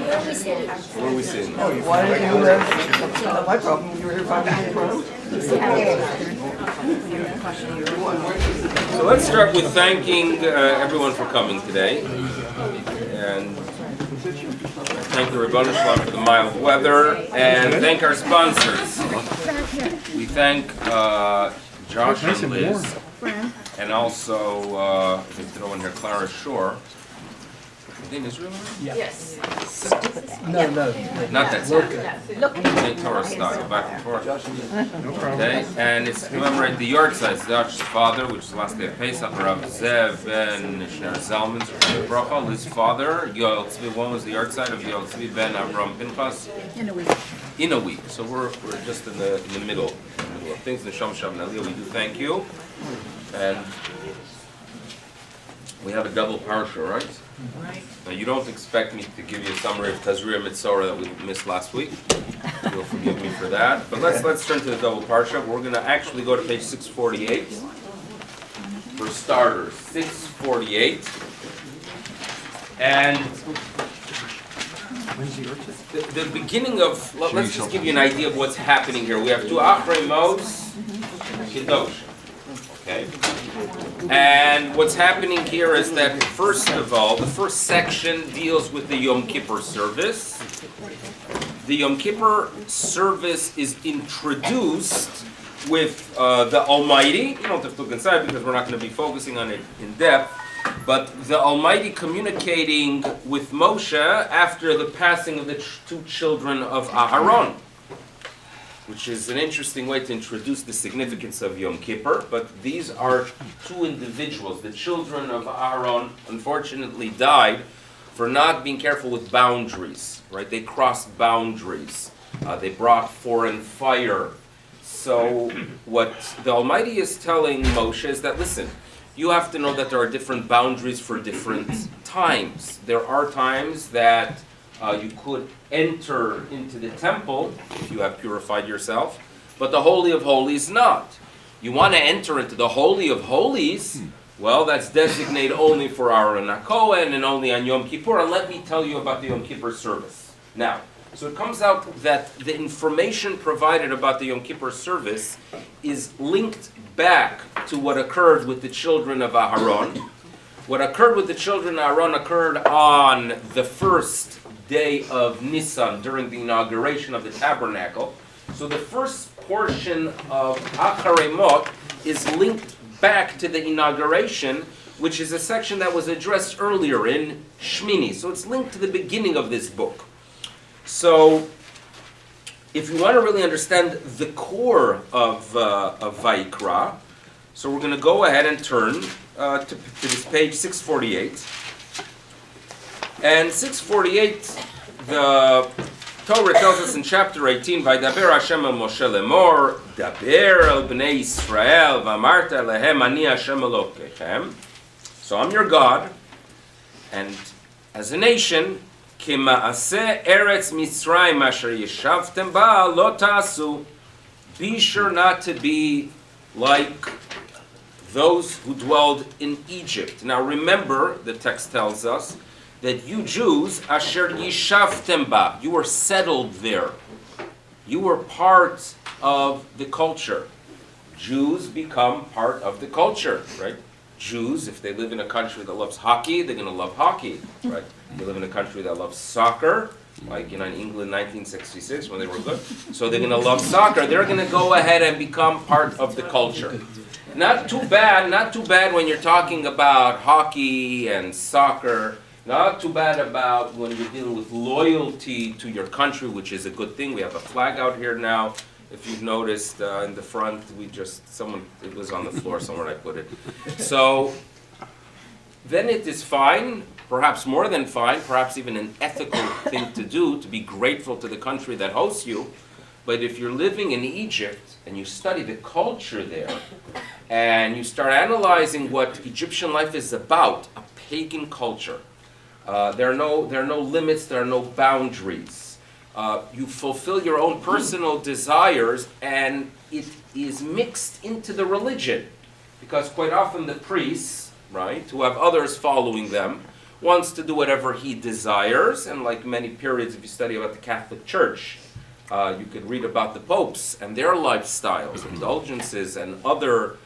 Where are we sitting? Why did you that's not my problem. You were here 5 minutes ago. So let's start with thanking everyone for coming today. And thank the Rebbeinu Shalom for the mild weather. And thank our sponsors. We thank Josh and Liz. And also, they throw in here Clara Shore. In Israel? Yes. No. Not that side. The Torah style, back and forth. Okay, and it's to commemorate the yard size, Josh's father, which is the last day of Pesach, Rav Zev ben Shner Zalman's bracha, his father, Yoel Tzvi. One was the yard side of Yoel Tzvi ben Avram Pinchas. In a week. So we're just in the middle of things. Neshama Shalom Aliyah, we do thank you. And we have a double parsha, right? Right. Now, you don't expect me to give you a summary of Tazria Mitzorah that we missed last week. You'll forgive me for that. But let's turn to the double parsha. We're going to actually go to page 648. For starters, 648. And the beginning of, let's just give you an idea of what's happening here. We have two Achrei Mos and Kedoshim. Okay. And what's happening here is that, first of all, the first section deals with the Yom Kippur service. The Yom Kippur service is introduced with the Almighty. You don't have to look inside because we're not going to be focusing on it in depth. But the Almighty communicating with Moshe after the passing of the two children of Aharon, which is an interesting way to introduce the significance of Yom Kippur. But these are two individuals. The children of Aaron unfortunately died for not being careful with boundaries, right? They crossed boundaries. They brought foreign fire. So what the Almighty is telling Moshe is that, listen, you have to know that there are different boundaries for different times. There are times that you could enter into the temple if you have purified yourself, but the Holy of Holies not. You want to enter into the Holy of Holies, well, that's designated only for Aaron HaKohen and only on Yom Kippur, and let me tell you about the Yom Kippur service. Now, so it comes out that the information provided about the Yom Kippur service is linked back to what occurred with the children of Aharon. What occurred with the children of Aharon occurred on the first day of Nisan during the inauguration of the tabernacle. So the first portion of Achrei Mos is linked back to the inauguration, which is a section that was addressed earlier in Shmini. So it's linked to the beginning of this book. So if you want to really understand the core of Vayikra, so we're going to go ahead and turn to this page 648. And 648, the Torah tells us in chapter 18, Vaydaber Hashem el Moshe lemor, Daber el bnei Yisrael, v'amarta lehem ani Hashem Elokechem. So I'm your God, and as a nation, Kima'aseh eretz Mitzrayim asher yeshavtem ba lo ta'asu. Be sure not to be like those who dwelled in Egypt. Now remember, the text tells us, that you Jews, asher yishavtem ba, you were settled there. You were part of the culture. Jews become part of the culture, right? Jews, if they live in a country that loves hockey, they're going to love hockey, right? They live in a country that loves soccer, like in England 1966 when they were good. So they're going to love soccer. They're going to go ahead and become part of the culture. Not too bad when you're talking about hockey and soccer. Not too bad about when you're dealing with loyalty to your country, which is a good thing. We have a flag out here now. If you've noticed in the front, it was on the floor somewhere I put it. So then it is fine, perhaps more than fine, perhaps even an ethical thing to do, to be grateful to the country that hosts you. But if you're living in Egypt and you study the culture there, and you start analyzing what Egyptian life is about, a pagan culture, there are no limits, there are no boundaries. You fulfill your own personal desires, and it is mixed into the religion. Because quite often the priests, right, who have others following them, wants to do whatever he desires, and like many periods, if you study about the Catholic Church, you could read about the popes and their lifestyles, indulgences, and other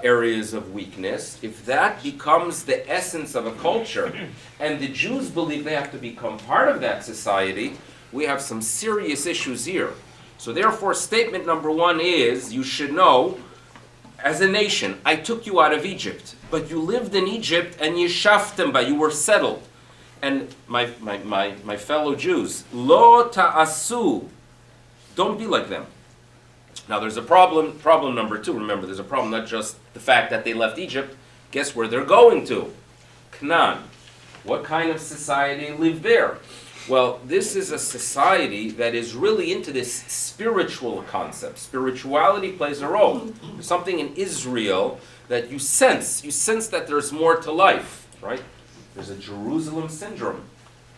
areas of weakness. If that becomes the essence of a culture, and the Jews believe they have to become part of that society, we have some serious issues here. So therefore, statement number one is, you should know, as a nation, I took you out of Egypt, but you lived in Egypt and yeshaftem ba, you were settled. And my fellow Jews, lo ta'asu, don't be like them. Now there's a problem number two. Remember, there's a problem, not just the fact that they left Egypt. Guess where they're going to? Canaan. What kind of society lived there? Well, this is a society that is really into this spiritual concept. Spirituality plays a role. There's something in Israel that you sense. You sense that there's more to life, right? There's a Jerusalem syndrome.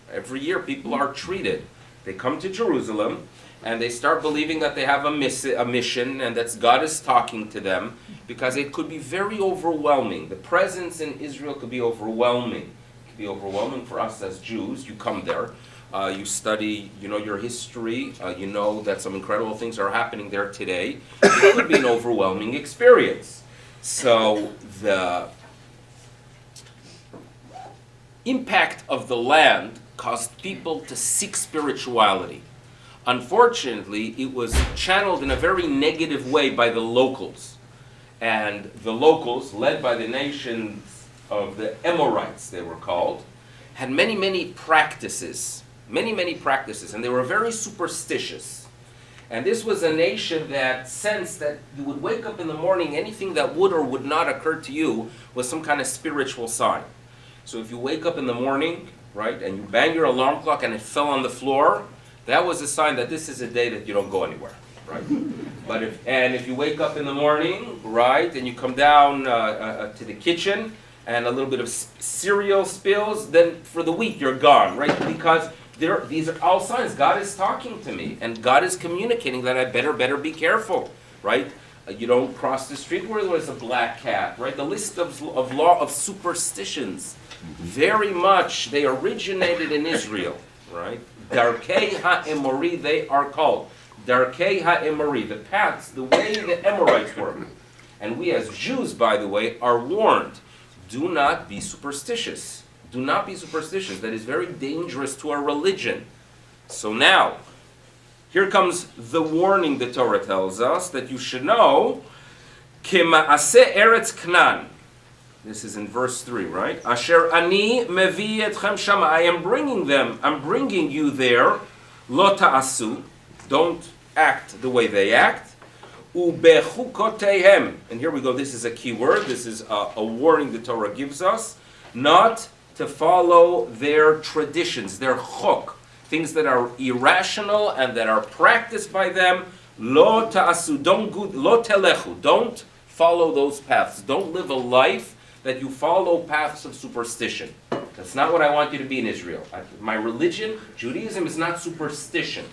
Every year people are treated. They come to Jerusalem and they start believing that they have a mission and that God is talking to them, because it could be very overwhelming. The presence in Israel could be overwhelming. It could be overwhelming for us as Jews. You come there. You study, you know, your history, you know that some incredible things are happening there today. It could be an overwhelming experience. So the impact of the land caused people to seek spirituality. Unfortunately, it was channeled in a very negative way by the locals. And the locals, led by the nations of the Amorites, they were called, had many practices. Many practices, and they were very superstitious. And this was a nation that sensed that you would wake up in the morning, anything that would or would not occur to you was some kind of spiritual sign. So if you wake up in the morning, right, and you bang your alarm clock and it fell on the floor, that was a sign that this is a day that you don't go anywhere, right? But if you wake up in the morning, right, and you come down to the kitchen and a little bit of cereal spills, then for the week you're gone, right? Because these are all signs. God is talking to me, and God is communicating that I better be careful, right? You don't cross the street where there's a black cat, right? The list of law of superstitions, very much, they originated in Israel, right? Darkei ha'emori, they are called. Darkei ha'emori, the paths, the way the Amorites work. And we as Jews, by the way, are warned, do not be superstitious. Do not be superstitious. That is very dangerous to our religion. So now, here comes the warning the Torah tells us that you should know. Kema'aseh eretz Canaan. This is in verse 3, right? Asher ani mevi etchem shama. I am bringing them. I'm bringing you there. Lo ta'asu. Don't act the way they act. Ubechukoteihem. And here we go. This is a key word. This is a warning the Torah gives us. Not to follow their traditions, their chok, things that are irrational and that are practiced by them. Lo ta'asu, lo telechu, don't follow those paths. Don't live a life that you follow paths of superstition. That's not what I want you to be in Israel. My religion, Judaism, is not superstition.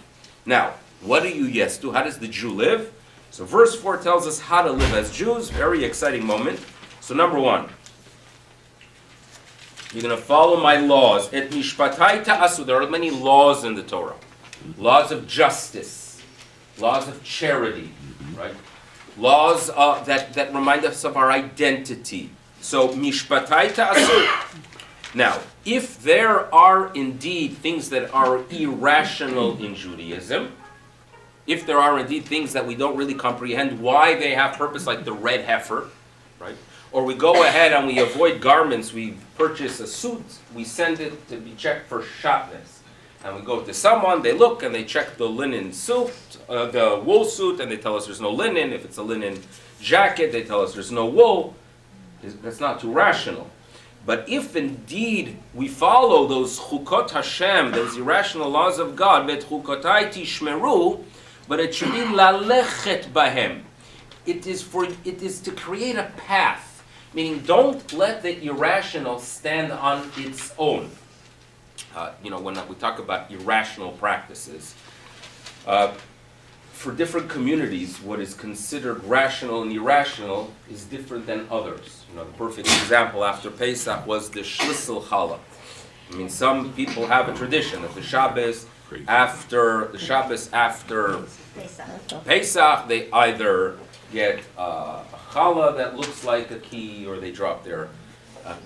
Now, what do you yes do? How does the Jew live? So verse 4 tells us how to live as Jews. Very exciting moment. So number one, you're going to follow my laws. Et mishpatai ta'asu. There are many laws in the Torah. Laws of justice. Laws of charity. Right? Laws that remind us of our identity. So, mishpatai ta'asu. Now, if there are indeed things that are irrational in Judaism, if there are indeed things that we don't really comprehend why they have purpose, like the red heifer, right? Or we go ahead and we avoid garments, we purchase a suit, we send it to be checked for shatnez. And we go to someone, they look and they check the linen suit, the wool suit, and they tell us there's no linen. If it's a linen jacket, they tell us there's no wool. That's not too rational. But if indeed we follow those chukot Hashem, those irrational laws of God, bet chukotai tishmeru, but it should be lalechet bahem. It is to create a path. Meaning, don't let the irrational stand on its own. When we talk about irrational practices, for different communities, what is considered rational and irrational is different than others. The perfect example after Pesach was the Shlisel Challah. I mean, some people have a tradition that the Shabbos after Pesach, they either get a challah that looks like a key, or they drop their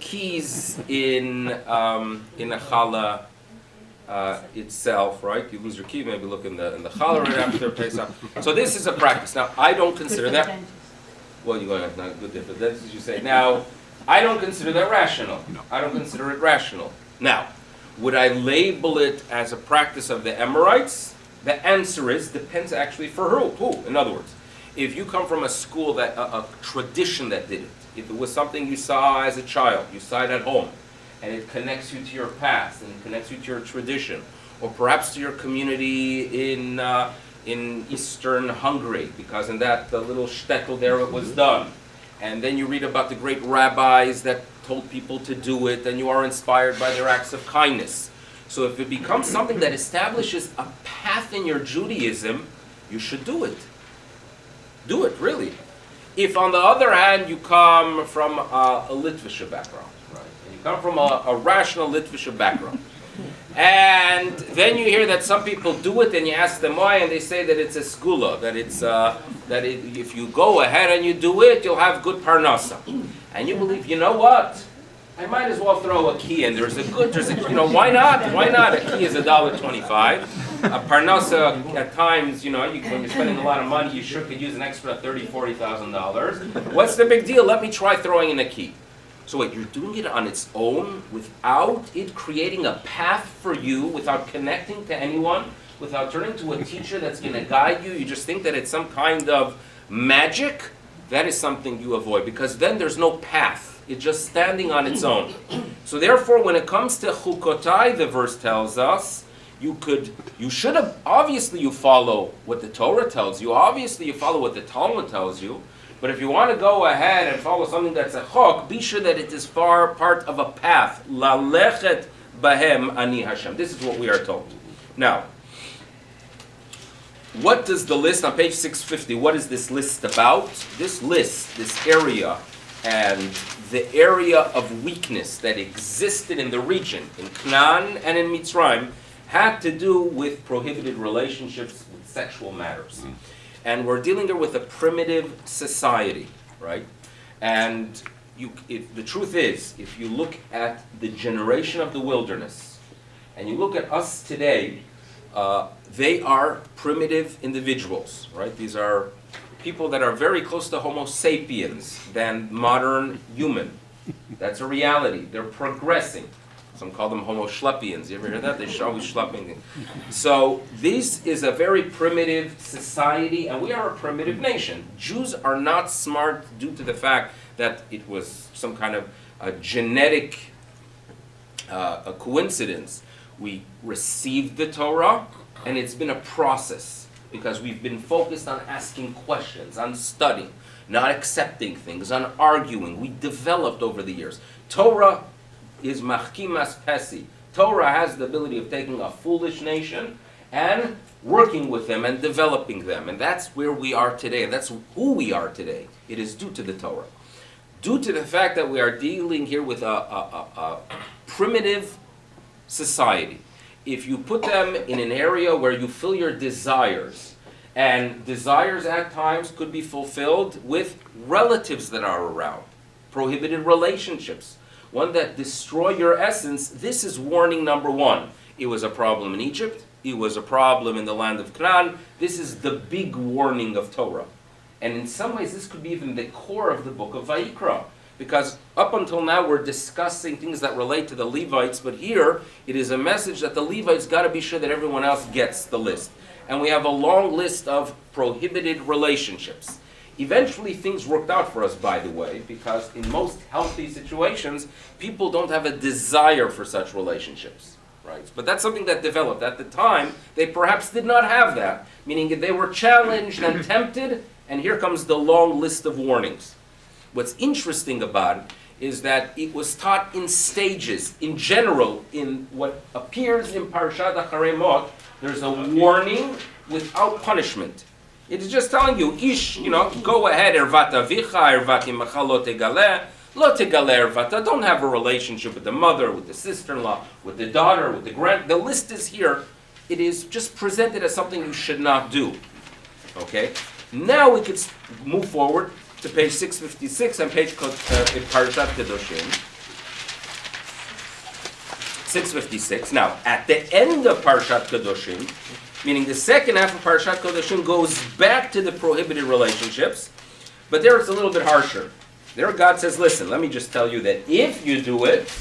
keys in a challah itself, right? You lose your key, maybe look in the challah right after Pesach. So this is a practice. Now, I don't consider that. Well, you're going to not good difference. That's what you say. Now, I don't consider that rational. I don't consider it rational. Now, would I label it as a practice of the Emorites? The answer is depends actually for who. In other words, if you come from a school that a tradition that did it, if it was something you saw as a child, you saw it at home, and it connects you to your past and it connects you to your tradition, or perhaps to your community in Eastern Hungary, because in that the little shtetl there it was done. And then you read about the great rabbis that told people to do it, and you are inspired by their acts of kindness. So if it becomes something that establishes a path in your Judaism, you should do it. Do it, really. If on the other hand you come from a Litvisha background, right? And you come from a rational Litvisha background, and then you hear that some people do it, and you ask them why, and they say that it's a skula, that if you go ahead and you do it, you'll have good parnasa. And you believe, you know what? I might as well throw a key in. Why not? Why not? A key is $1.25. A parnasa at times, when you're spending a lot of money, you sure could use an extra $30,000, $40,000. What's the big deal? Let me try throwing in a key. So wait, you're doing it on its own without it creating a path for you, without connecting to anyone, without turning to a teacher that's going to guide you. You just think that it's some kind of magic. That is something you avoid, because then there's no path. It's just standing on its own. So therefore, when it comes to chukotai, the verse tells us, you should have, obviously you follow what the Torah tells you, obviously you follow what the Talmud tells you, but if you want to go ahead and follow something that's a chok, be sure that it is part of a path. Lalechet bahem ani Hashem. This is what we are told. Now, what does the list on page 650, what is this list about? This list, this area, and the area of weakness that existed in the region, in Canaan and in Mitzrayim, had to do with prohibited relationships with sexual matters. And we're dealing here with a primitive society, right? And the truth is, if you look at the generation of the wilderness, and you look at us today, they are primitive individuals, right? These are people that are very close to Homo sapiens than modern human. That's a reality. They're progressing. Some call them Homo schleppians. You ever hear that? They're always schlepping. So this is a very primitive society, and we are a primitive nation. Jews are not smart due to the fact that it was some kind of a genetic a coincidence. We received the Torah, and it's been a process, because we've been focused on asking questions, on studying, not accepting things, on arguing. We developed over the years. Torah is machkimas pesi. Torah has the ability of taking a foolish nation and working with them and developing them. And that's where we are today. And that's who we are today. It is due to the Torah. Due to the fact that we are dealing here with a primitive society. If you put them in an area where you fill your desires, and desires at times could be fulfilled with relatives that are around, prohibited relationships, one that destroy your essence, this is warning number one. It was a problem in Egypt, it was a problem in the land of Canaan. This is the big warning of Torah. And in some ways this could be even the core of the book of Vayikra. Because up until now we're discussing things that relate to the Levites, but here it is a message that the Levites got to be sure that everyone else gets the list. And we have a long list of prohibited relationships. Eventually things worked out for us, by the way, because in most healthy situations, people don't have a desire for such relationships, right? But that's something that developed. At the time, they perhaps did not have that, meaning they were challenged and tempted, and here comes the long list of warnings. What's interesting about it is that it was taught in stages. In general, in what appears in Parshas Achrei Mos, there's a warning without punishment. It is just telling you, go ahead, ervat avicha, ervat imachalo tegaleh, Lo tegaler vata, don't have a relationship with the mother, with the sister-in-law, with the daughter, with the the list is here. It is just presented as something you should not do. Okay? Now we could move forward to page 656 on page in Parshas Kedoshim. 656. Now, at the end of Parshas Kedoshim, meaning the second half of Parshas Kedoshim goes back to the prohibited relationships, but there it's a little bit harsher. There God says, listen, let me just tell you that if you do it,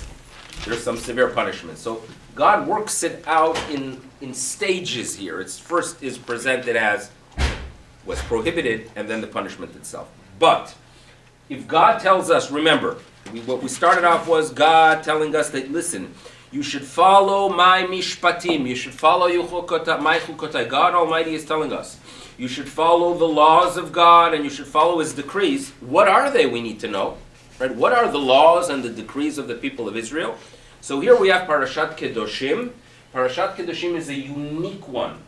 there's some severe punishment. So God works it out in stages here. It's first is presented as what's prohibited and then the punishment itself. But if God tells us, remember, what we started off was God telling us that, listen, you should follow my mishpatim, you should follow my chukotai. God Almighty is telling us, you should follow the laws of God and you should follow His decrees. What are they? We need to know. Right? What are the laws and the decrees of the people of Israel? So here we have Parashat Kedoshim. Parashat Kedoshim is a unique one.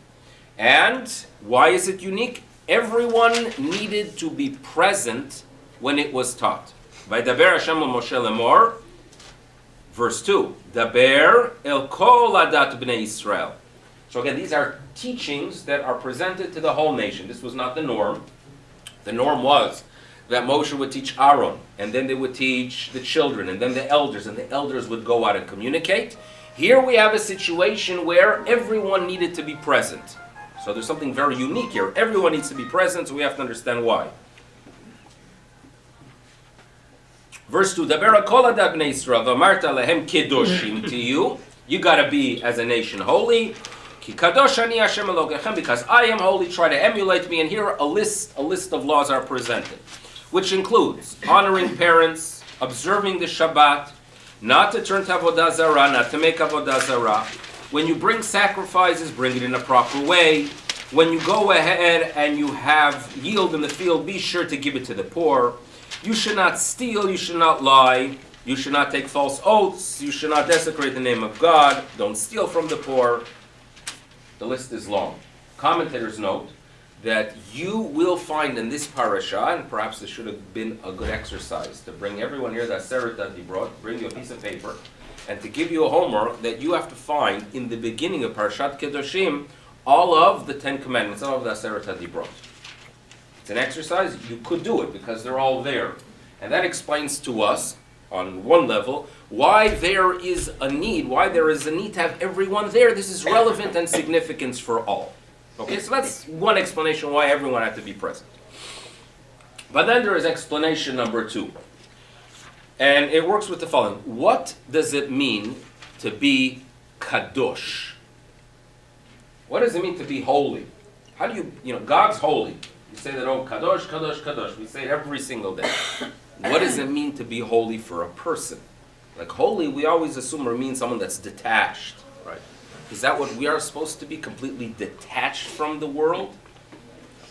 And why is it unique? Everyone needed to be present when it was taught. Vaydaber Hashem el Moshe lemor, verse 2. Daber el kol adat bnei Yisrael. So again, these are teachings that are presented to the whole nation. This was not the norm. The norm was that Moshe would teach Aaron, and then they would teach the children, and then the elders, and the elders would go out and communicate. Here we have a situation where everyone needed to be present. So there's something very unique here. Everyone needs to be present, so we have to understand why. Verse 2, Daber kol adat bnei Yisrael v'amarta lehem kedoshim to you. You got to be, as a nation, holy. Ki kadosh ani Hashem Elokechem, because I am holy. Try to emulate me. And here a list of laws are presented, which includes honoring parents, observing the Shabbat, not to turn to avodah zarah, not to make avodah zarah. When you bring sacrifices, bring it in a proper way. When you go ahead and you have yield in the field, be sure to give it to the poor. You should not steal, you should not lie, you should not take false oaths, you should not desecrate the name of God, don't steal from the poor. The list is long. Commentators note that you will find in this parasha, and perhaps this should have been a good exercise, to bring everyone here that Aseret HaDibrot, bring you a piece of paper, and to give you a homework that you have to find in the beginning of Parashat Kedoshim all of the 10 Commandments, all of the Aseret HaDibrot. It's an exercise, you could do it because they're all there. And that explains to us, on one level, why there is a need to have everyone there. This is relevant and significant for all. Okay, so that's one explanation why everyone had to be present. But then there is explanation number 2. And it works with the following. What does it mean to be kadosh? What does it mean to be holy? How do God's holy. You say that, oh, kadosh, kadosh, kadosh. We say it every single day. What does it mean to be holy for a person? Like holy, we always assume it means someone that's detached, right? Is that what we are supposed to be, completely detached from the world?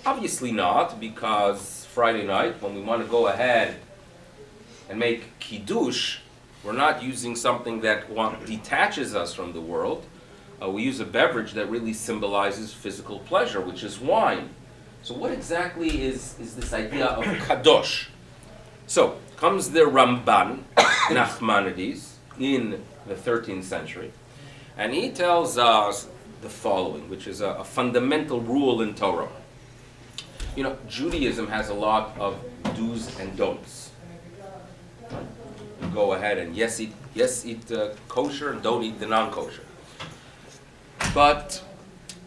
Obviously not, because Friday night, when we want to go ahead and make kiddush, we're not using something that detaches us from the world. We use a beverage that really symbolizes physical pleasure, which is wine. So what exactly is this idea of kadosh? So, comes the Ramban, Nachmanides, in the 13th century, and he tells us the following, which is a fundamental rule in Torah. Judaism has a lot of do's and don'ts. You go ahead and yes eat kosher and don't eat the non-kosher. But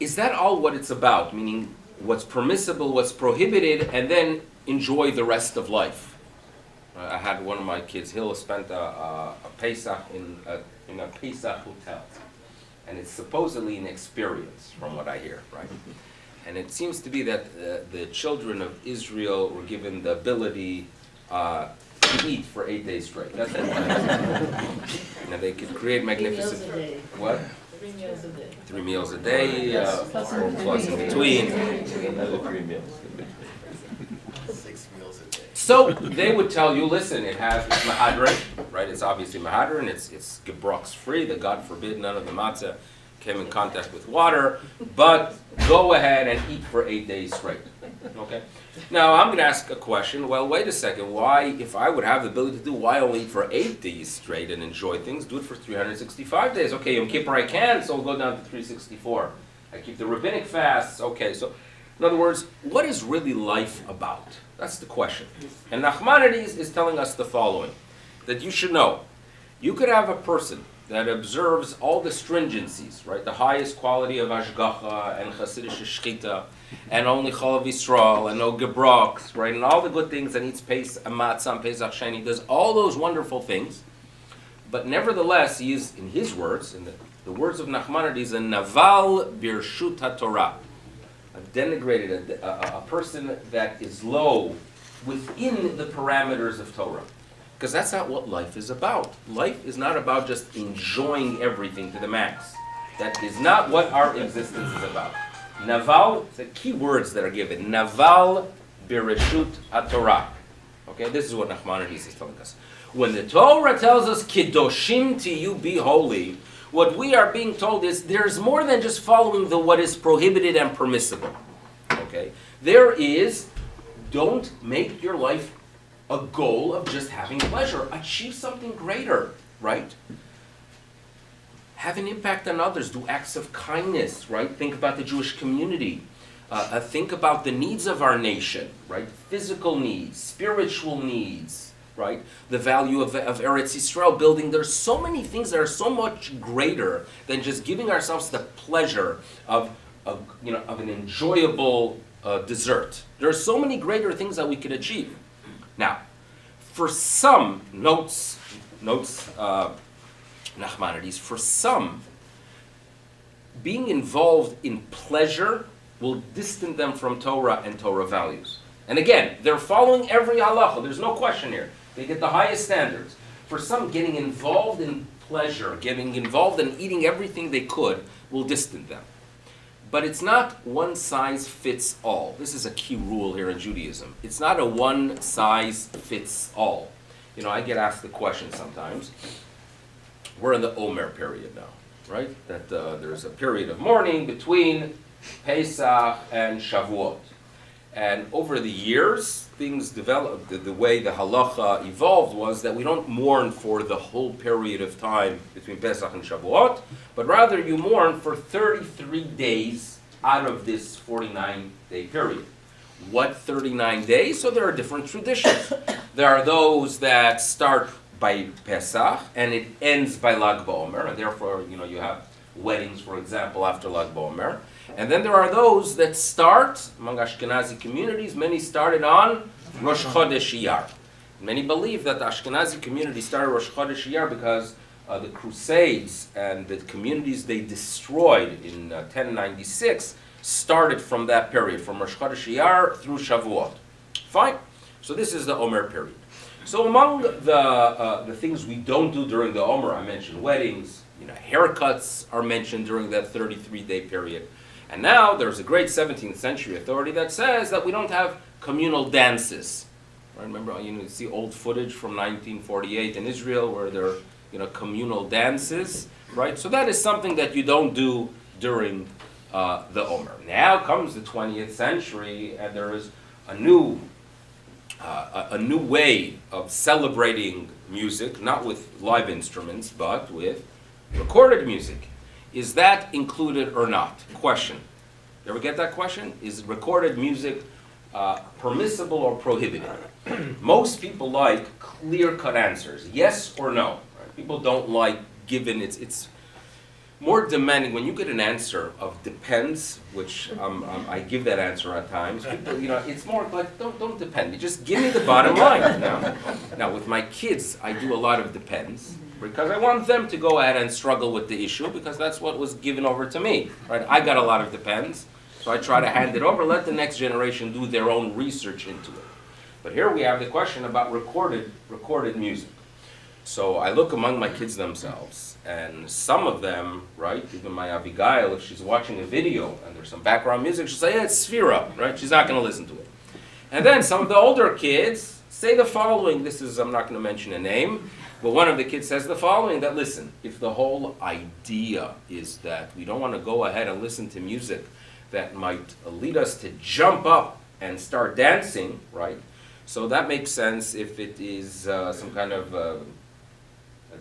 is that all what it's about? Meaning what's permissible, what's prohibited, and then enjoy the rest of life. I had one of my kids, Hill, spent a Pesach in a Pesach hotel. And it's supposedly an experience, from what I hear, right? And it seems to be that the children of Israel were given the ability to eat for 8 days straight. That's what they could create magnificent... 3 meals a day. What? 3 meals a day. 3 meals a day, plus in between. Another 3 meals. 6 meals a day. So they would tell you, listen, it's mahadrin, right? It's obviously mahadrin. It's gebrox free. That God forbid none of the matzah came in contact with water. But go ahead and eat for 8 days straight. Okay. Now, I'm going to ask a question. Well, wait a second. Why, if I would have the ability to do, why only eat for 8 days straight and enjoy things? Do it for 365 days. Okay, Yom Kippur I can, so we'll go down to 364. I keep the rabbinic fasts. Okay, so in other words, what is really life about? That's the question. And Nachmanides is telling us the following, that you should know. You could have a person that observes all the stringencies, right? The highest quality of Ashgacha and Hasidic Shechita, and only Chalav Yisrael, and no Gebroks, right? And all the good things, and eats Matzah and Pesach Sheni, does all those wonderful things. But nevertheless, he is, in his words, in the words of Nachmanides, a Naval Birshut HaTorah, a denigrated, a person that is low within the parameters of Torah. Because that's not what life is about. Life is not about just enjoying everything to the max. That is not what our existence is about. Naval, the key words that are given. Naval Bireshut HaTorah. Okay, this is what Nachmanides is telling us. When the Torah tells us, Kedoshim to you be holy, what we are being told is there's more than just following what is prohibited and permissible. Okay? There is, don't make your life a goal of just having pleasure. Achieve something greater, right? Have an impact on others. Do acts of kindness, right? Think about the Jewish community. Think about the needs of our nation, right? Physical needs, spiritual needs, right? The value of Eretz Yisrael building. There's so many things that are so much greater than just giving ourselves the pleasure of an enjoyable dessert. There are so many greater things that we could achieve. Now, for some, notes Nachmanides, for some, being involved in pleasure will distance them from Torah and Torah values. And again, they're following every halacha. There's no question here. They get the highest standards. For some, getting involved in pleasure, getting involved in eating everything they could, will distance them. But it's not one size fits all. This is a key rule here in Judaism. It's not a one size fits all. You know, I get asked the question sometimes. We're in the Omer period now, right? That there's a period of mourning between Pesach and Shavuot. And over the years, things developed. The way the halacha evolved was that we don't mourn for the whole period of time between Pesach and Shavuot, but rather you mourn for 33 days out of this 49-day period. What 39 days? So there are different traditions. There are those that start by Pesach and it ends by Lag BaOmer, and therefore, you have weddings, for example, after Lag BaOmer. And then there are those that start, among Ashkenazi communities, many started on Rosh Chodesh Iyar. Many believe that the Ashkenazi community started Rosh Chodesh Iyar because the Crusades and the communities they destroyed in 1096 started from that period, from Rosh Chodesh Iyar through Shavuot. Fine. So this is the Omer period. So among the things we don't do during the Omer, I mentioned weddings, haircuts are mentioned during that 33-day period. And now there's a great 17th century authority that says that we don't have communal dances. Right? Remember, you see old footage from 1948 in Israel where there are communal dances, right? So that is something that you don't do during the Omer. Now comes the 20th century, and there is a new way of celebrating music, not with live instruments, but with recorded music. Is that included or not? Question. You ever get that question? Is recorded music permissible or prohibited? Most people like clear-cut answers, yes or no. Right? People don't like given it's more demanding when you get an answer of depends, which I give that answer at times. People, it's more like don't depend. You just give me the bottom line. Now with my kids, I do a lot of depends because I want them to go ahead and struggle with the issue because that's what was given over to me. Right? I got a lot of depends, so I try to hand it over. Let the next generation do their own research into it. But here we have the question about recorded music. So I look among my kids themselves, and some of them, right, even my Abigail, if she's watching a video and there's some background music, she'll say, yeah, it's Sphira, right? She's not going to listen to it. And then some of the older kids say the following. I'm not going to mention a name, but one of the kids says the following, that listen, if the whole idea is that we don't want to go ahead and listen to music that might lead us to jump up and start dancing, right? So that makes sense if it is some kind of a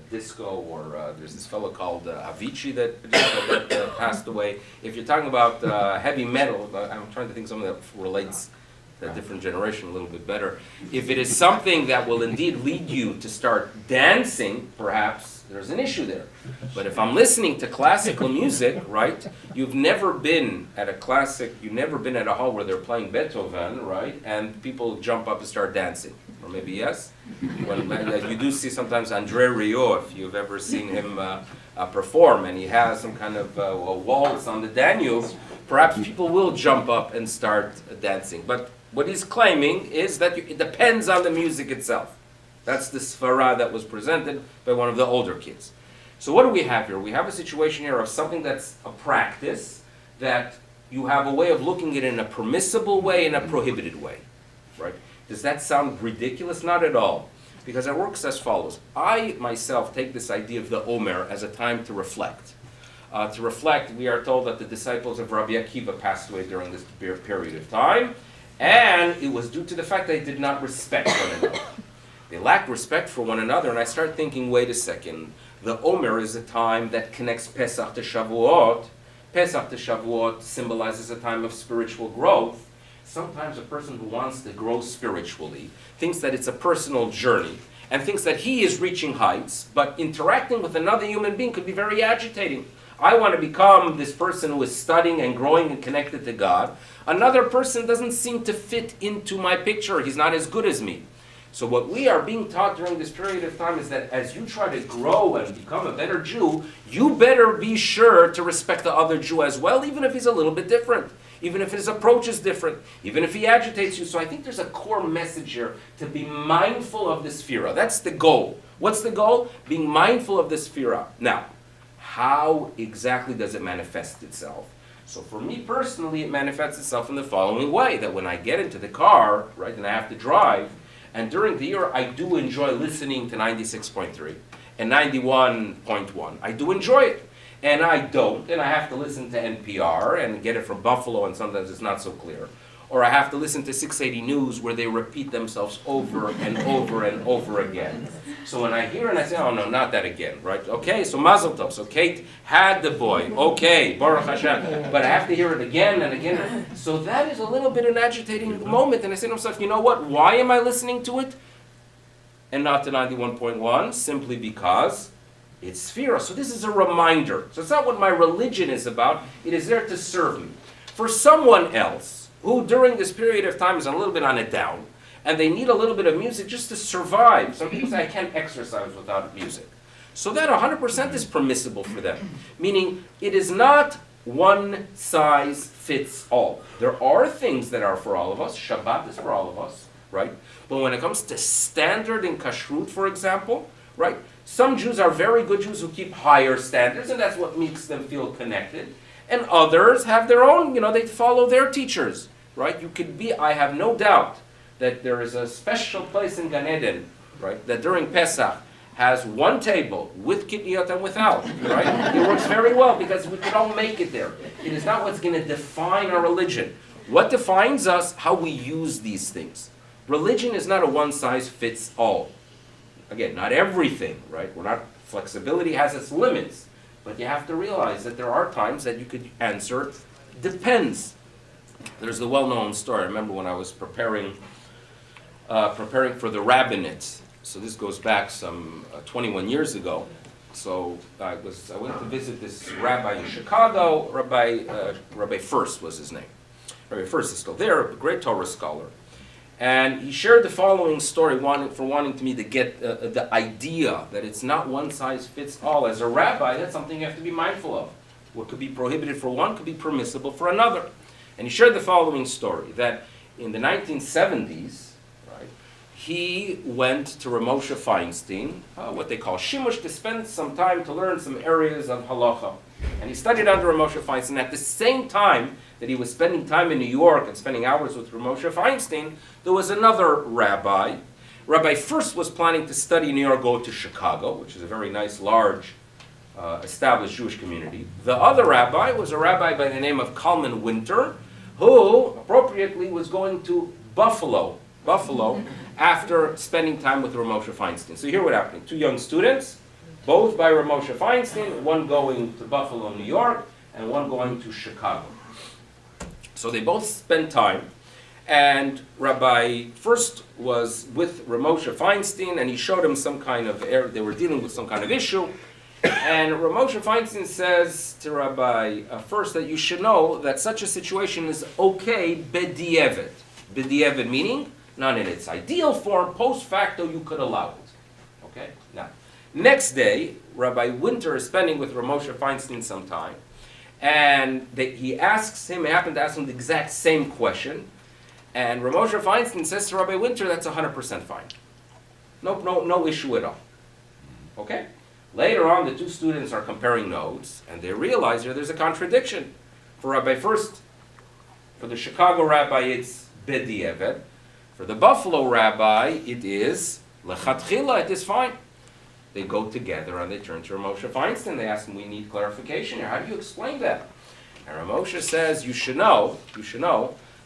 disco, or there's this fellow called Avicii that passed away. If you're talking about heavy metal, I'm trying to think something that relates to a different generation a little bit better. If it is something that will indeed lead you to start dancing, perhaps there's an issue there. But if I'm listening to classical music, right, you've never been at a hall where they're playing Beethoven, right, and people jump up and start dancing. Or maybe yes? When you do see sometimes André Rieu, if you've ever seen him perform, and he has some kind of a waltz on the Danube, perhaps people will jump up and start dancing. But what he's claiming is that it depends on the music itself. That's the svara that was presented by one of the older kids. So what do we have here? We have a situation here of something that's a practice, that you have a way of looking at it in a permissible way and a prohibited way, right? Does that sound ridiculous? Not at all. Because it works as follows. I myself take this idea of the Omer as a time to reflect. We are told that the disciples of Rabbi Akiva passed away during this period of time, and it was due to the fact they did not respect one another. They lacked respect for one another, and I start thinking, wait a second, the Omer is a time that connects Pesach to Shavuot. Pesach to Shavuot symbolizes a time of spiritual growth. Sometimes a person who wants to grow spiritually thinks that it's a personal journey and thinks that he is reaching heights, but interacting with another human being could be very agitating. I want to become this person who is studying and growing and connected to God. Another person doesn't seem to fit into my picture. He's not as good as me. So what we are being taught during this period of time is that as you try to grow and become a better Jew, you better be sure to respect the other Jew as well, even if he's a little bit different, even if his approach is different, even if he agitates you. So I think there's a core message here to be mindful of the sphira. That's the goal. What's the goal? Being mindful of the sphira. Now, how exactly does it manifest itself? So for me personally, it manifests itself in the following way, that when I get into the car, right, and I have to drive, and during the year, I do enjoy listening to 96.3 and 91.1. I do enjoy it. And I don't, and I have to listen to NPR and get it from Buffalo, and sometimes it's not so clear. Or I have to listen to 680 News, where they repeat themselves over and over and over again. So when I hear it, I say, oh no, not that again, right? Okay, so Mazel Tov. So Kate had the boy. Okay, Baruch Hashem. But I have to hear it again and again. So that is a little bit an agitating moment. And I say to myself, you know what? Why am I listening to it and not to 91.1? Simply because it's Sphira. So this is a reminder. So it's not what my religion is about. It is there to serve me. For someone else who during this period of time is a little bit on a down, and they need a little bit of music just to survive. Some people say, I can't exercise without music. So that 100% is permissible for them. Meaning, it is not one size fits all. There are things that are for all of us. Shabbat is for all of us, right? But when it comes to standard in kashrut, for example, right? Some Jews are very good Jews who keep higher standards, and that's what makes them feel connected. And others have their own, they follow their teachers, right? You could be, I have no doubt, that there is a special place in Gan Eden, right, that during Pesach has one table with kidniyot and without, right? It works very well because we can all make it there. It is not what's going to define our religion. What defines us? How we use these things. Religion is not a one-size-fits-all. Again, not everything, right? Flexibility has its limits, but you have to realize that there are times that you could answer, depends. There's the well-known story. I remember when I was preparing for the rabbinate. So this goes back some 21 years ago. So I went to visit this rabbi in Chicago. Rabbi First was his name. Rabbi First is still there, a great Torah scholar. And he shared the following story, wanting me to get the idea that it's not one size fits all. As a rabbi, that's something you have to be mindful of. What could be prohibited for one could be permissible for another. And he shared the following story, that in the 1970s, he went to Moshe Feinstein, what they call shimush, to spend some time to learn some areas of halacha. And he studied under Moshe Feinstein. At the same time that he was spending time in New York and spending hours with Moshe Feinstein, there was another rabbi. Rabbi First was planning to study in New York, go to Chicago, which is a very nice, large, established Jewish community. The other rabbi was a rabbi by the name of Kalman Winter, who appropriately was going to Buffalo, after spending time with Rav Moshe Feinstein. So here what happened, 2 young students, both by Rav Moshe Feinstein, one going to Buffalo, New York, and one going to Chicago. So they both spent time, and Rabbi first was with Rav Moshe Feinstein, and he showed him some kind of they were dealing with some kind of issue, and Rav Moshe Feinstein says to Rabbi first that you should know that such a situation is okay b'di'evet. B'di'evet meaning, not in its ideal form, post facto you could allow it. Okay? Now, next day, Rabbi Winter is spending with Rav Moshe Feinstein some time, and he happened to ask him the exact same question, and Rav Moshe Feinstein says to Rabbi Winter, that's 100% fine. No issue at all. Okay? Later on, the 2 students are comparing notes, and they realize there's a contradiction. For Rabbi first, for the Chicago rabbi, it's b'di'evet. For the Buffalo rabbi, it is lechatchila, it is fine. They go together and they turn to Rav Moshe Feinstein. They ask him, we need clarification here. How do you explain that? And Rav Moshe says, you should know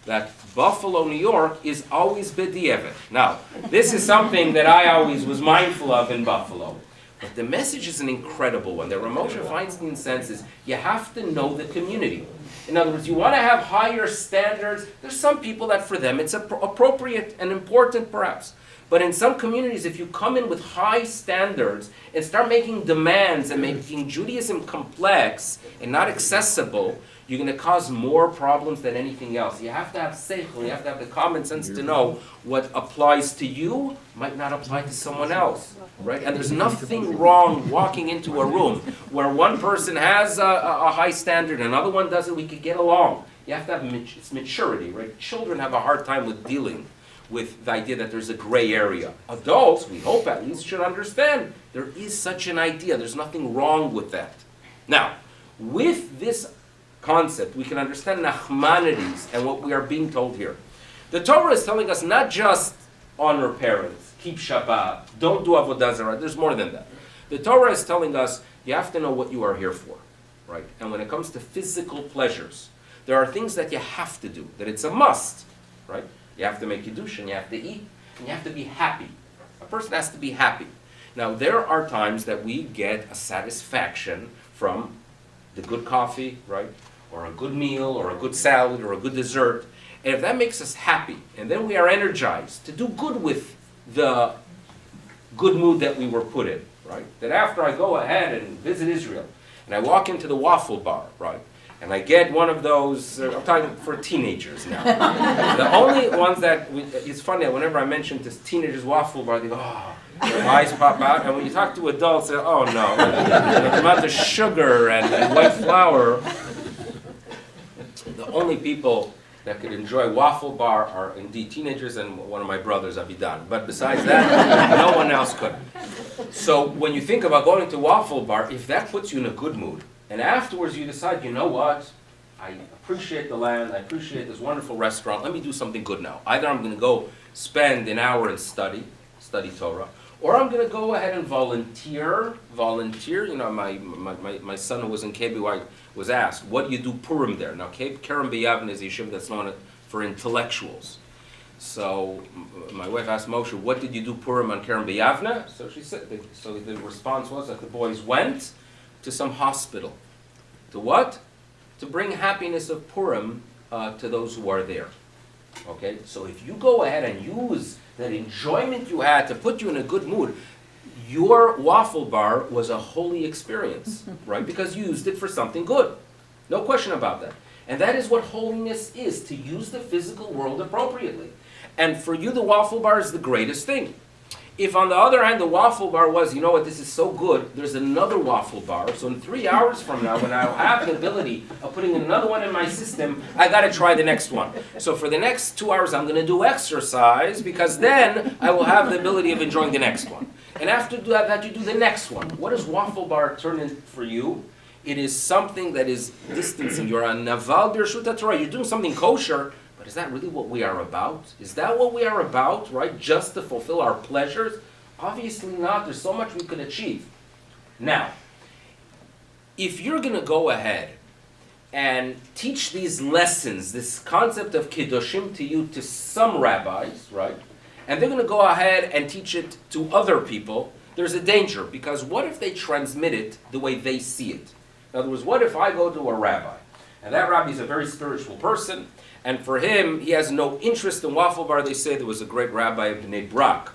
that Buffalo, New York is always b'di'evet. Now, this is something that I always was mindful of in Buffalo. But the message is an incredible one. That Rav Moshe Feinstein senses you have to know the community. In other words, you want to have higher standards. There's some people that for them it's appropriate and important perhaps. But in some communities, if you come in with high standards and start making demands and making Judaism complex and not accessible, you're going to cause more problems than anything else. You have to have seichel, you have to have the common sense to know what applies to you might not apply to someone else, right? And there's nothing wrong walking into a room where one person has a high standard and another one doesn't. We could get along. You have to have it's maturity, right? Children have a hard time with dealing with the idea that there's a gray area. Adults, we hope at least, should understand there is such an idea. There's nothing wrong with that. Now, with this concept, we can understand Nachmanides and what we are being told here. The Torah is telling us not just honor parents, keep Shabbat, don't do Avodah Zarah. There's more than that. The Torah is telling us you have to know what you are here for, right? And when it comes to physical pleasures, there are things that you have to do, that it's a must, right? You have to make Kiddushin, you have to eat, and you have to be happy. A person has to be happy. Now, there are times that we get a satisfaction from the good coffee, right? Or a good meal, or a good salad, or a good dessert. And if that makes us happy, and then we are energized to do good with the good mood that we were put in, right? That after I go ahead and visit Israel, and I walk into the waffle bar, right? And I get one of those, I'm talking for teenagers now. The only ones that, it's funny, whenever I mention this teenagers waffle bar, they go, oh, their eyes pop out. And when you talk to adults, they go, oh no. The amount of sugar and white flour. The only people that could enjoy waffle bar are indeed teenagers and one of my brothers, Avidan. But besides that, no one else could. So when you think about going to waffle bar, if that puts you in a good mood, and afterwards you decide, you know what, I appreciate the land, I appreciate this wonderful restaurant, let me do something good now. Either I'm going to go spend an hour and study Torah, or I'm going to go ahead and volunteer. You know, my son who was in KBY was asked, what do you do Purim there? Now, Kerem B'Yavne is a yeshiva that's known for intellectuals. So my wife asked Moshe, what did you do Purim on Kerem B'Yavne? So she said, so the response was that the boys went to some hospital. To what? To bring happiness of Purim to those who are there. Okay? So if you go ahead and use that enjoyment you had to put you in a good mood, your waffle bar was a holy experience, right? Because you used it for something good. No question about that. And that is what holiness is, to use the physical world appropriately. And for you, the waffle bar is the greatest thing. If on the other hand, the waffle bar was, you know what, this is so good, there's another waffle bar, so in 3 hours from now, when I'll have the ability of putting another one in my system, I gotta try the next one. So for the next 2 hours, I'm gonna do exercise, because then I will have the ability of enjoying the next one. And after that, you do the next one. What does waffle bar turn in for you? It is something that is distancing. You're a naval b'rshut Torah. You're doing something kosher, but is that really what we are about? Is that what we are about, right? Just to fulfill our pleasures? Obviously not. There's so much we could achieve. Now, if you're going to go ahead and teach these lessons, this concept of Kedoshim to you, to some rabbis, right? And they're going to go ahead and teach it to other people. There's a danger, because what if they transmit it the way they see it? In other words, what if I go to a rabbi, and that rabbi is a very spiritual person, and for him, he has no interest in waffle bar. They say there was a great rabbi of Bnei Brak,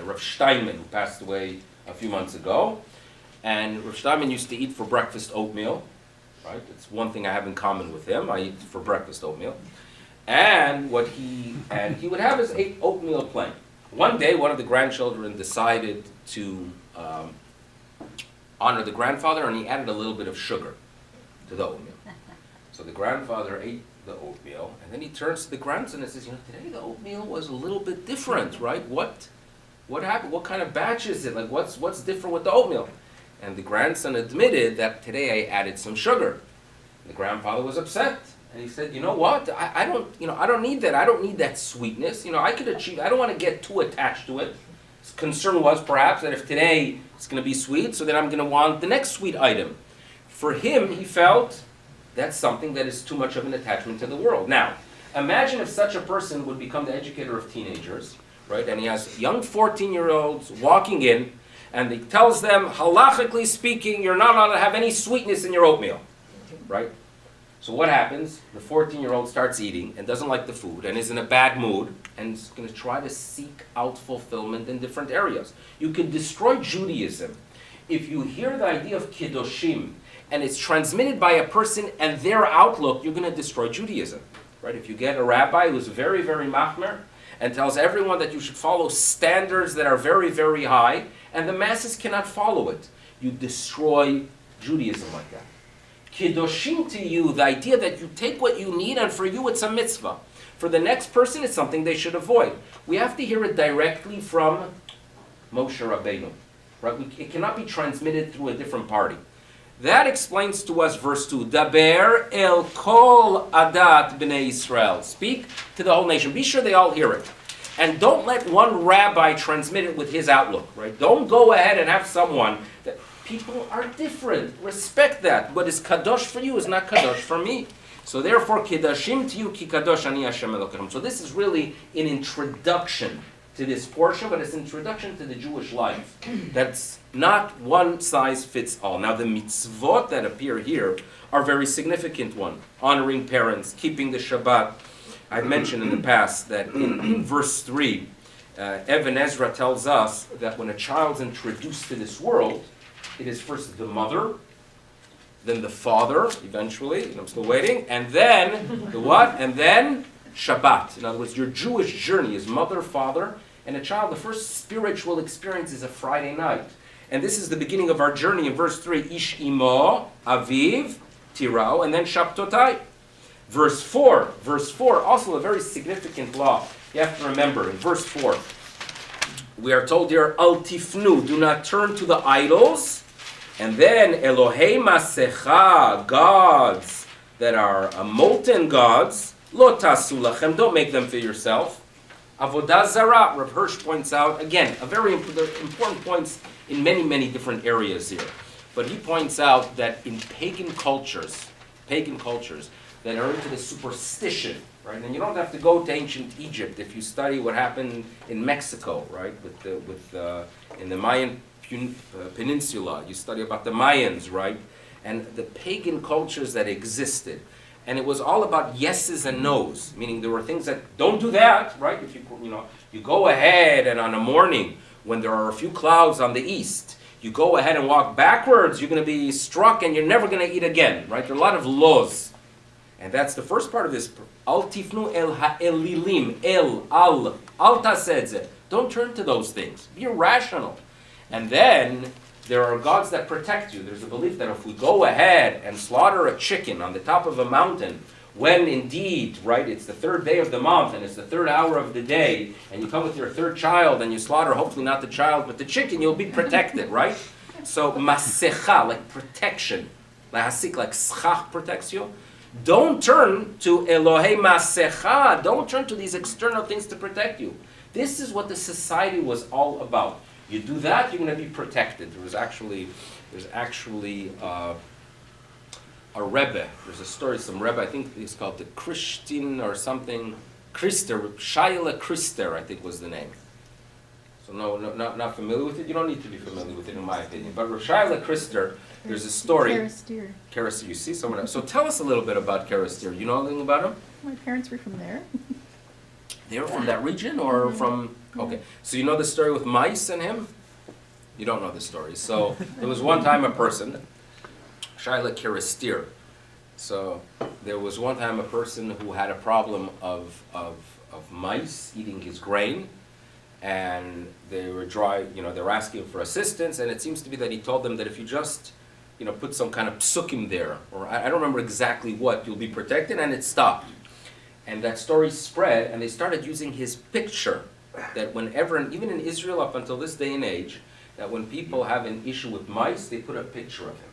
Rav Steinman, who passed away a few months ago. And Rav Steinman used to eat for breakfast oatmeal. Right? It's one thing I have in common with him. I eat for breakfast oatmeal. And he would have his oatmeal plain. One day, one of the grandchildren decided to honor the grandfather, and he added a little bit of sugar to the oatmeal. So the grandfather ate the oatmeal, and then he turns to the grandson and says, today the oatmeal was a little bit different, right? What happened? What kind of batch is it? Like, what's different with the oatmeal? And the grandson admitted that today I added some sugar. The grandfather was upset, and he said, "You know what? I don't need that. I don't need that sweetness. I could achieve. I don't want to get too attached to it." His concern was perhaps that if today it's going to be sweet, so then I'm going to want the next sweet item. For him, he felt that's something that is too much of an attachment to the world. Now, imagine if such a person would become the educator of teenagers, right? And he has young 14-year-olds walking in, and he tells them, halachically speaking, you're not allowed to have any sweetness in your oatmeal, right? So what happens? The 14-year-old starts eating and doesn't like the food and is in a bad mood and is going to try to seek out fulfillment in different areas. You can destroy Judaism if you hear the idea of Kedoshim and it's transmitted by a person and their outlook. You're going to destroy Judaism, right? If you get a rabbi who's very, very machmer and tells everyone that you should follow standards that are very, very high, and the masses cannot follow it, you destroy Judaism like that. Kedoshim to you, the idea that you take what you need, and for you it's a mitzvah. For the next person, it's something they should avoid. We have to hear it directly from Moshe Rabbeinu. Right? It cannot be transmitted through a different party. That explains to us verse 2. Daber el kol adat b'nei Yisrael. Speak to the whole nation. Be sure they all hear it. And don't let one rabbi transmit it with his outlook. Right? Don't go ahead and have someone that people are different. Respect that. What is kadosh for you is not kadosh for me. So therefore, kedoshim to you ki kadosh ani Hashem Elokeinu. So this is really an introduction to this portion, but it's an introduction to the Jewish life. That's not one size fits all. Now the mitzvot that appear here are very significant one. Honoring parents, keeping the Shabbat. I've mentioned in the past that in verse 3, Even Ezra tells us that when a child's introduced to this world, it is first the mother, then the father, eventually, and I'm still waiting, and then the what? And then Shabbat. In other words, your Jewish journey is mother, father, and a child. The first spiritual experience is a Friday night. And this is the beginning of our journey in verse 3, Ish imo, aviv, tirao, and then Shabtotai. Verse 4, also a very significant law. You have to remember, in verse 4, we are told here, Al tifnu, do not turn to the idols. And then Elohei Masecha, gods that are molten gods, lo tasu lachem, don't make them for yourself. Avodah Zarah, Rav Hirsch points out, again, a very important points in many, many different areas here. But he points out that in pagan cultures that are into the superstition, right? And you don't have to go to ancient Egypt if you study what happened in Mexico, right? In the Mayan Peninsula, you study about the Mayans, right? And the pagan cultures that existed. And it was all about yeses and nos, meaning there were things that don't do that, right? If you go ahead and on a morning when there are a few clouds on the east, you go ahead and walk backwards, you're going to be struck and you're never going to eat again, right? There are a lot of laws. And that's the first part of this. Al tifnu el ha'elilim, al tasedze. Don't turn to those things. Be rational. And then there are gods that protect you. There's a belief that if we go ahead and slaughter a chicken on the top of a mountain, when indeed, right, it's the third day of the month and it's the third hour of the day, and you come with your third child and you slaughter, hopefully not the child, but the chicken, you'll be protected, right? So masecha, like protection. Lahasik, like schach protects you. Don't turn to Elohei Masecha. Don't turn to these external things to protect you. This is what the society was all about. You do that, you're going to be protected. There's actually a Rebbe. There's a story, some Rebbe, I think he's called the Christian or something. Krister, Shaila Krister, I think was the name. So not familiar with it. You don't need to be familiar with it, in my opinion. But Shaila Krister, there's a story. Karastir. Karastir, you see someone else. So tell us a little bit about Karastir. You know anything about him? My parents were from there. They were from that region or from, okay. So you know the story with mice and him? You don't know the story. So there was one time a person, Shaila Karastir. So there was one time a person who had a problem of mice eating his grain, and they were they were asking for assistance, and it seems to be that he told them that if you just, put some kind of psukim there, or I don't remember exactly what, you'll be protected, and it stopped. And that story spread, and they started using his picture, that whenever, and even in Israel up until this day and age, that when people have an issue with mice, they put a picture of him.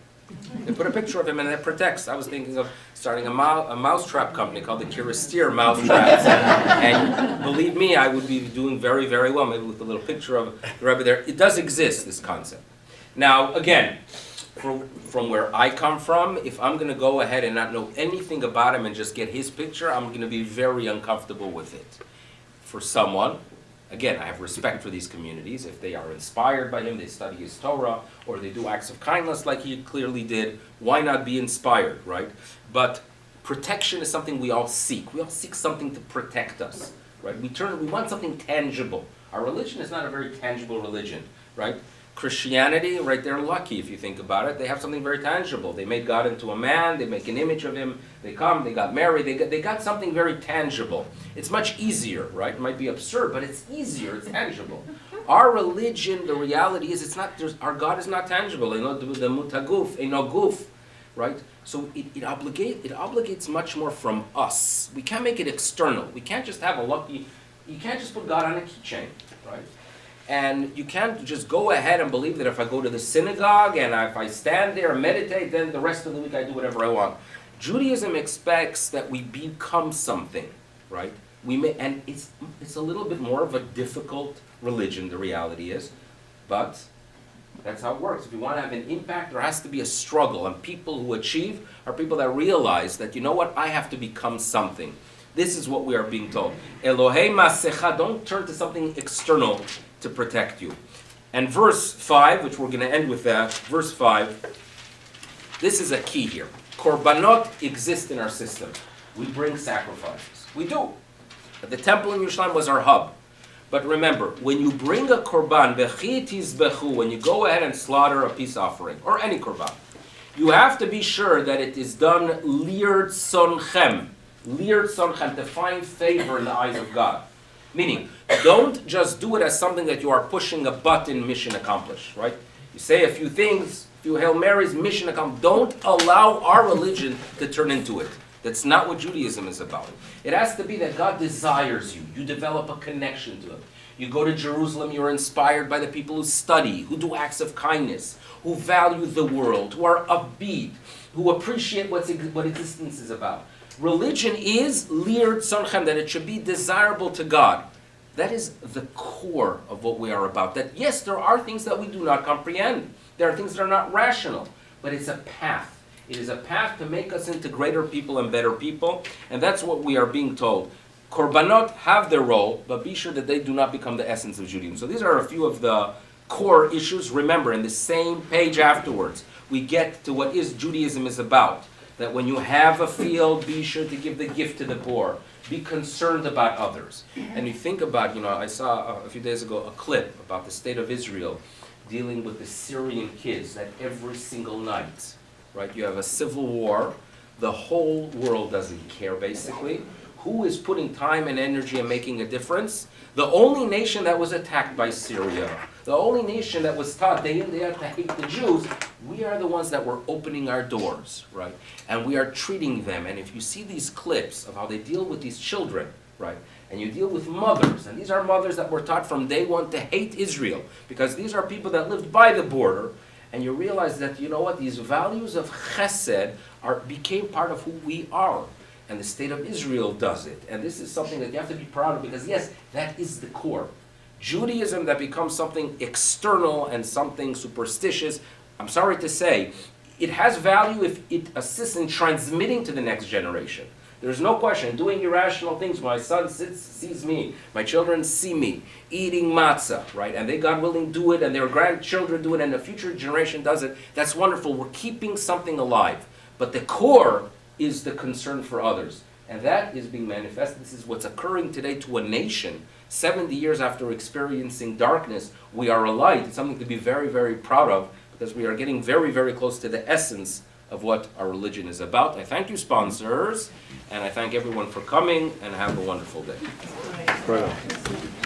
They put a picture of him and that protects. I was thinking of starting a mousetrap company called the Kirastir Mousetraps. And believe me, I would be doing very, very well, maybe with a little picture of the Rebbe there. It does exist, this concept. Now, again, from where I come from, if I'm going to go ahead and not know anything about him and just get his picture, I'm going to be very uncomfortable with it. For someone, again, I have respect for these communities. If they are inspired by him, they study his Torah, or they do acts of kindness like he clearly did, why not be inspired, right? But protection is something we all seek. We all seek something to protect us, right? We want something tangible. Our religion is not a very tangible religion, right? Christianity, right, they're lucky if you think about it. They have something very tangible. They made God into a man, they make an image of him, they got married, they got something very tangible. It's much easier, right? It might be absurd, but it's easier, it's tangible. Our religion, the reality is our God is not tangible. The mutaguf, guf, right? So it obligates much more from us. We can't make it external. We can't just have you can't just put God on a keychain, right? And you can't just go ahead and believe that if I go to the synagogue and if I stand there and meditate, then the rest of the week I do whatever I want. Judaism expects that we become something, right? And it's a little bit more of a difficult religion, the reality is, but that's how it works. If you want to have an impact, there has to be a struggle, and people who achieve are people that realize that, you know what, I have to become something. This is what we are being told. Elohei Masecha, don't turn to something external to protect you. And verse 5, which we're going to end with that, verse 5, this is a key here. Korbanot exist in our system. We bring sacrifices. We do. The temple in Yerushalayim was our hub. But remember, when you bring a korban, when you go ahead and slaughter a peace offering, or any korban, you have to be sure that it is done lir tzonchem, to find favor in the eyes of God. Meaning, don't just do it as something that you are pushing a button, mission accomplished, right? You say a few things, a few Hail Marys, mission accomplished. Don't allow our religion to turn into it. That's not what Judaism is about. It has to be that God desires you. You develop a connection to Him. You go to Jerusalem, you're inspired by the people who study, who do acts of kindness, who value the world, who are upbeat, who appreciate what existence is about. Religion is lir tzonchem, that it should be desirable to God. That is the core of what we are about. That yes, there are things that we do not comprehend. There are things that are not rational, but it's a path. It is a path to make us into greater people and better people, and that's what we are being told. Korbanot have their role, but be sure that they do not become the essence of Judaism. So these are a few of the core issues. Remember, in the same page afterwards, we get to what Judaism is about. That when you have a field, be sure to give the gift to the poor. Be concerned about others. And you think about, I saw a few days ago a clip about the state of Israel dealing with the Syrian kids, that every single night, right, you have a civil war, the whole world doesn't care basically. Who is putting time and energy and making a difference? The only nation that was attacked by Syria, the only nation that was taught day in, day out to hate the Jews, we are the ones that were opening our doors, right? And we are treating them. And if you see these clips of how they deal with these children, right? And you deal with mothers, and these are mothers that were taught from day one to hate Israel, because these are people that lived by the border, and you realize that, these values of chesed became part of who we are. And the state of Israel does it. And this is something that you have to be proud of, because yes, that is the core. Judaism that becomes something external and something superstitious, I'm sorry to say, it has value if it assists in transmitting to the next generation. There's no question, doing irrational things. My son sees me, my children see me, eating matzah, right? And they, God willing, do it, and their grandchildren do it, and the future generation does it. That's wonderful. We're keeping something alive. But the core is the concern for others. And that is being manifested. This is what's occurring today to a nation. 70 years after experiencing darkness, we are a light. It's something to be very, very proud of, because we are getting very, very close to the essence of what our religion is about. I thank you, sponsors, and I thank everyone for coming, and have a wonderful day. Right.